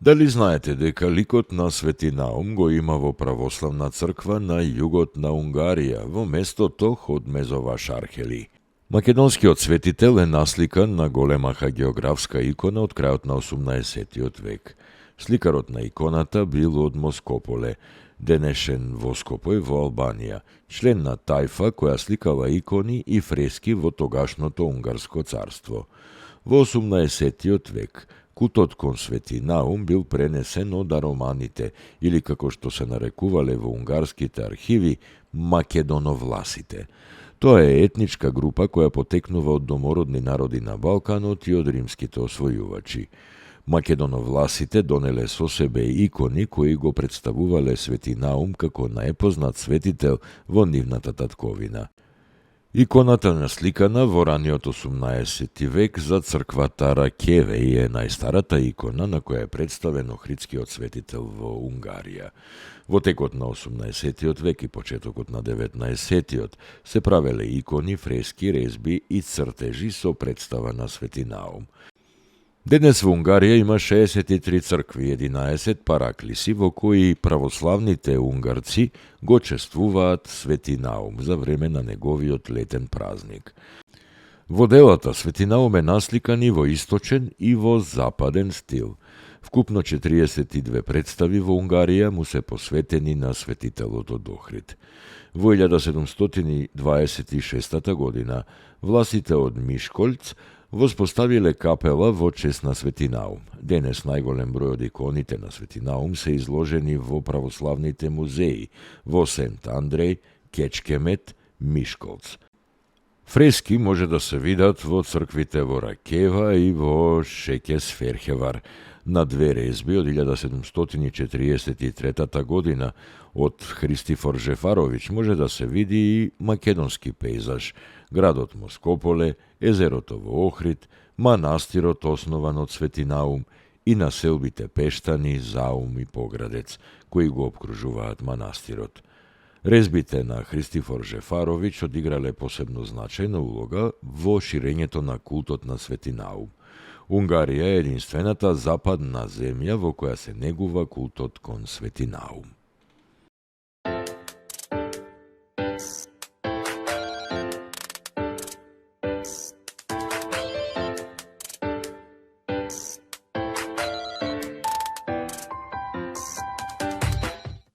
Дали знаете дека ликот на Свети Наум го има во православна црква на југот на Унгарија, во местото Ходмезова Шархели? Македонскиот светител е насликан на голема хагеографска икона од крајот на 18 век. Сликарот на иконата бил од Москополе, денешен во Скопој во Албанија, член на тајфа која сликала икони и фрески во тогашното Унгарско царство. Во 18 век култот кон Свети Наум бил пренесен од ароманите, или како што се нарекувале во унгарските архиви, македоновласите. Тоа е етничка група која потекнува од домородни народи на Балканот и од римските освојувачи. Македоновласите донеле со себе икони кои го представувале Свети Наум како најпознат светител во нивната татковина. Иконата насликана во раниот 18 век за црквата Ракеве и е најстарата икона на која е представен Охридскиот светител во Унгарија. Во текот на 18 век и почетокот на 19 се правеле икони, фрески, резби и цртежи со представа на Свети Наум. Денес во Унгарија има 63 цркви, 11 параклиси во кои православните унгарци го чествуваат Свети Наум за време на неговиот летен празник. Во делата Свети Наум е насликан и во источен и во западен стил. Вкупно 42 представи во Унгарија му се посветени на светителот од Охрид. Во 1726 година властите од Мишколц воспоставиле капела во чест на Свети Наум. Денес најголем број од иконите на Свети Наум се изложени во православните музеи во Сент Андреј, Кечкемет, Мишколц. Фрески може да се видат во црквите во Ракева и во Шекес-Ферхевар. На две резби од 1743 година од Христифор Жефаровиќ може да се види и македонски пейзаж, градот Москополе, езерото во Охрид, манастирот основан од Свети Наум и населбите Пештани, Заум и Поградец, кои го обкружуваат манастирот. Резбите на Христифор Жефаровиќ одиграле посебно значајна улога во ширењето на култот на Свети Наум. Унгарија е единствената западна земја во која се негува култот кон Свети Наум.